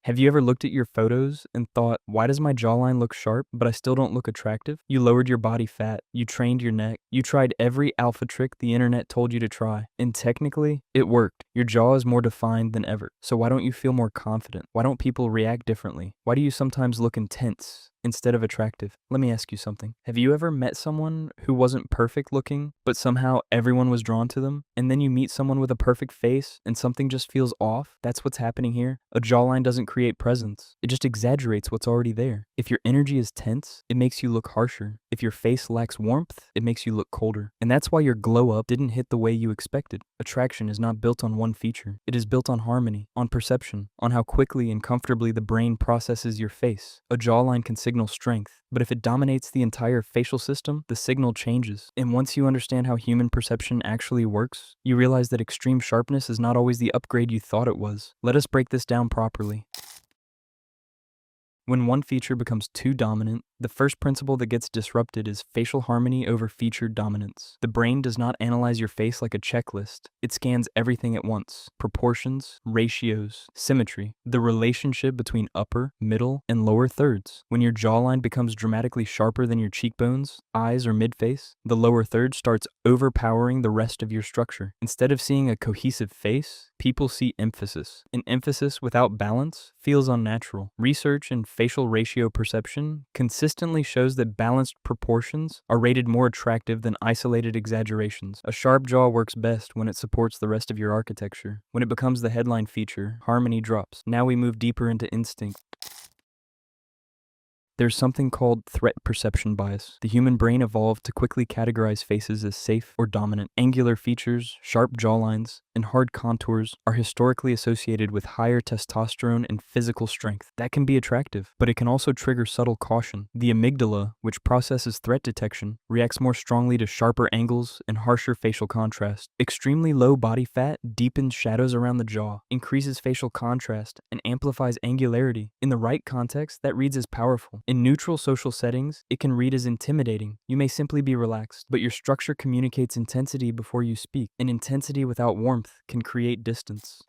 Have you ever looked at your photos and thought, why does my jawline look sharp, but I still don't look attractive? You lowered your body fat, you trained your neck, you tried every alpha trick the internet told you to try, and technically, it worked. Your jaw is more defined than ever. So why don't you feel more confident? Why don't people react differently? Why do you sometimes look intense instead of attractive? Let me ask you something. Have you ever met someone who wasn't perfect looking, but somehow everyone was drawn to them? And then you meet someone with a perfect face and something just feels off? That's what's happening here. A jawline doesn't create presence. It just exaggerates what's already there. If your energy is tense, it makes you look harsher. If your face lacks warmth, it makes you look colder. And that's why your glow up didn't hit the way you expected. Attraction is not built on one feature. It is built on harmony, on perception, on how quickly and comfortably the brain processes your face. A jawline can signal strength, but if it dominates the entire facial system, the signal changes. And once you understand how human perception actually works, you realize that extreme sharpness is not always the upgrade you thought it was. Let us break this down properly. When one feature becomes too dominant, the first principle that gets disrupted is facial harmony over feature dominance. The brain does not analyze your face like a checklist. It scans everything at once: proportions, ratios, symmetry, the relationship between upper, middle, and lower thirds. When your jawline becomes dramatically sharper than your cheekbones, eyes, or midface, the lower third starts overpowering the rest of your structure. Instead of seeing a cohesive face, people see emphasis. An emphasis without balance feels unnatural. Research in facial ratio perception consistently shows that balanced proportions are rated more attractive than isolated exaggerations. A sharp jaw works best when it supports the rest of your architecture. When it becomes the headline feature, harmony drops. Now we move deeper into instinct. There's something called threat perception bias. The human brain evolved to quickly categorize faces as safe or dominant. Angular features, sharp jawlines, and hard contours are historically associated with higher testosterone and physical strength. That can be attractive, but it can also trigger subtle caution. The amygdala, which processes threat detection, reacts more strongly to sharper angles and harsher facial contrast. Extremely low body fat deepens shadows around the jaw, increases facial contrast, and amplifies angularity. In the right context, that reads as powerful. In neutral social settings, it can read as intimidating. You may simply be relaxed, but your structure communicates intensity before you speak, and intensity without warmth can create distance.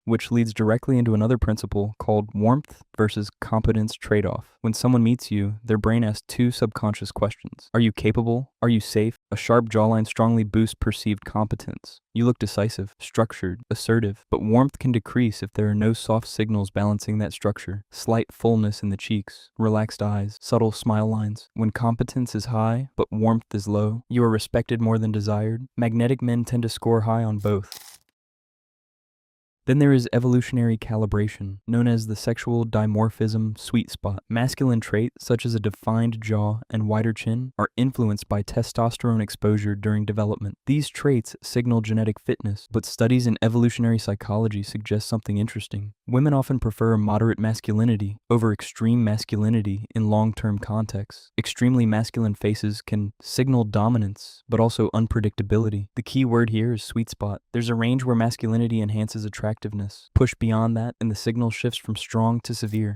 Which leads directly into another principle called warmth versus competence trade-off. When someone meets you, their brain asks two subconscious questions. Are you capable? Are you safe? A sharp jawline strongly boosts perceived competence. You look decisive, structured, assertive, but warmth can decrease if there are no soft signals balancing that structure. Slight fullness in the cheeks, relaxed eyes, subtle smile lines. When competence is high, but warmth is low, you are respected more than desired. Magnetic men tend to score high on both. Then there is evolutionary calibration, known as the sexual dimorphism sweet spot. Masculine traits, such as a defined jaw and wider chin, are influenced by testosterone exposure during development. These traits signal genetic fitness, but studies in evolutionary psychology suggest something interesting. Women often prefer moderate masculinity over extreme masculinity in long-term contexts. Extremely masculine faces can signal dominance, but also unpredictability. The key word here is sweet spot. There's a range where masculinity enhances attractiveness. Push beyond that, and the signal shifts from strong to severe.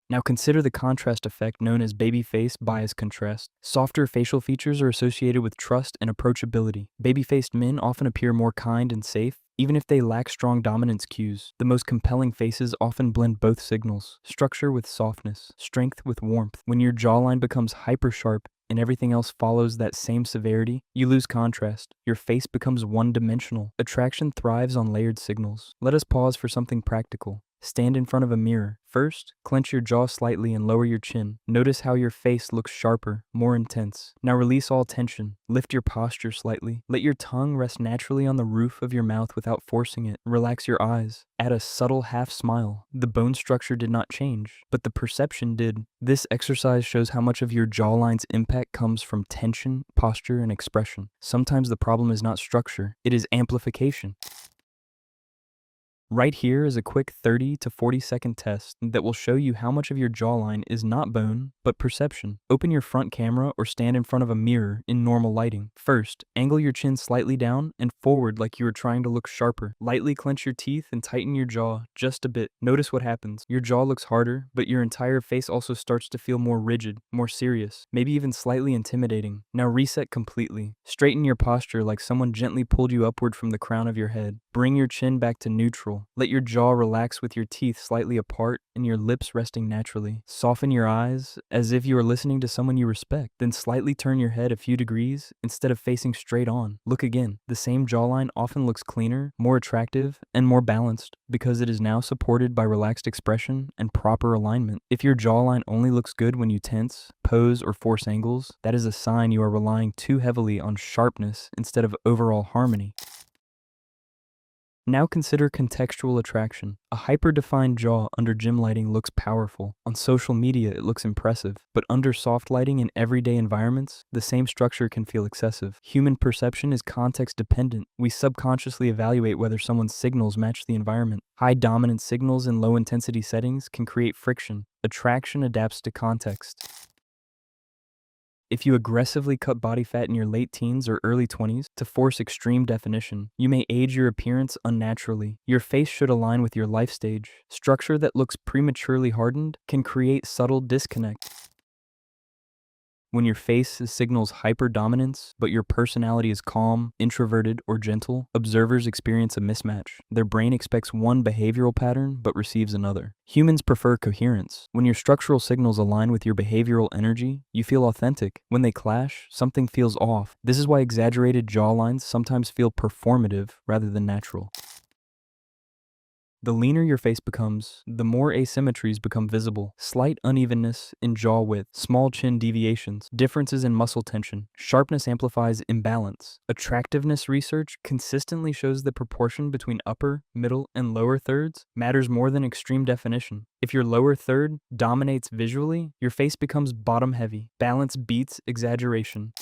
Now consider the contrast effect known as baby face bias contrast. Softer facial features are associated with trust and approachability. Baby-faced men often appear more kind and safe, even if they lack strong dominance cues. The most compelling faces often blend both signals: structure with softness, strength with warmth. When your jawline becomes hyper-sharp and everything else follows that same severity, you lose contrast. Your face becomes one-dimensional. Attraction thrives on layered signals. Let us pause for something practical. Stand in front of a mirror. First, clench your jaw slightly and lower your chin. Notice how your face looks sharper, more intense. Now release all tension. Lift your posture slightly. Let your tongue rest naturally on the roof of your mouth without forcing it. Relax your eyes. Add a subtle half smile. The bone structure did not change, but the perception did. This exercise shows how much of your jawline's impact comes from tension, posture, and expression. Sometimes the problem is not structure, it is amplification. Right here is a quick 30 to 40 second test that will show you how much of your jawline is not bone, but perception. Open your front camera or stand in front of a mirror in normal lighting. First, angle your chin slightly down and forward like you are trying to look sharper. Lightly clench your teeth and tighten your jaw just a bit. Notice what happens. Your jaw looks harder, but your entire face also starts to feel more rigid, more serious, maybe even slightly intimidating. Now reset completely. Straighten your posture like someone gently pulled you upward from the crown of your head. Bring your chin back to neutral. Let your jaw relax with your teeth slightly apart and your lips resting naturally. Soften your eyes as if you are listening to someone you respect. Then slightly turn your head a few degrees instead of facing straight on. Look again. The same jawline often looks cleaner, more attractive, and more balanced because it is now supported by relaxed expression and proper alignment. If your jawline only looks good when you tense, pose, or force angles, that is a sign you are relying too heavily on sharpness instead of overall harmony. Now consider contextual attraction. A hyper-defined jaw under gym lighting looks powerful. On social media, it looks impressive. But under soft lighting in everyday environments, the same structure can feel excessive. Human perception is context-dependent. We subconsciously evaluate whether someone's signals match the environment. High-dominant signals in low-intensity settings can create friction. Attraction adapts to context. If you aggressively cut body fat in your late teens or early 20s to force extreme definition, you may age your appearance unnaturally. Your face should align with your life stage. Structure that looks prematurely hardened can create subtle disconnect. When your face signals hyper-dominance, but your personality is calm, introverted, or gentle, observers experience a mismatch. Their brain expects one behavioral pattern, but receives another. Humans prefer coherence. When your structural signals align with your behavioral energy, you feel authentic. When they clash, something feels off. This is why exaggerated jawlines sometimes feel performative rather than natural. The leaner your face becomes, the more asymmetries become visible. Slight unevenness in jaw width, small chin deviations, differences in muscle tension. Sharpness amplifies imbalance. Attractiveness research consistently shows the proportion between upper, middle, and lower thirds matters more than extreme definition. If your lower third dominates visually, your face becomes bottom heavy. Balance beats exaggeration.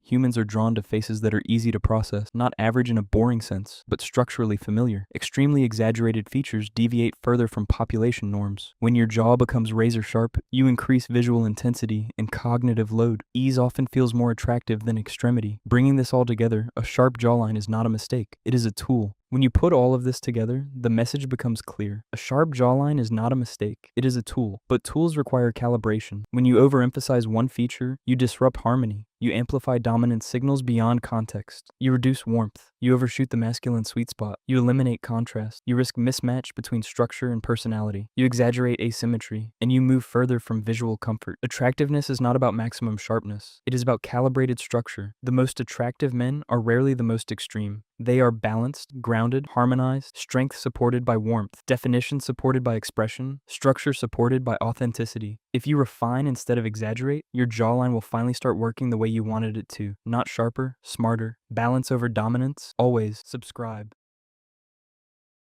Humans are drawn to faces that are easy to process, not average in a boring sense, but structurally familiar. Extremely exaggerated features deviate further from population norms. When your jaw becomes razor sharp, you increase visual intensity and cognitive load. Ease often feels more attractive than extremity. Bringing this all together, a sharp jawline is not a mistake. It is a tool. When you put all of this together, the message becomes clear. A sharp jawline is not a mistake. It is a tool. But tools require calibration. When you overemphasize one feature, you disrupt harmony. You amplify dominant signals beyond context. You reduce warmth. You overshoot the masculine sweet spot. You eliminate contrast. You risk mismatch between structure and personality. You exaggerate asymmetry, and you move further from visual comfort. Attractiveness is not about maximum sharpness. It is about calibrated structure. The most attractive men are rarely the most extreme. They are balanced, grounded, harmonized, strength supported by warmth, definition supported by expression, structure supported by authenticity. If you refine instead of exaggerate, your jawline will finally start working the way you wanted it to. Not sharper, smarter. Balance over dominance. Always subscribe.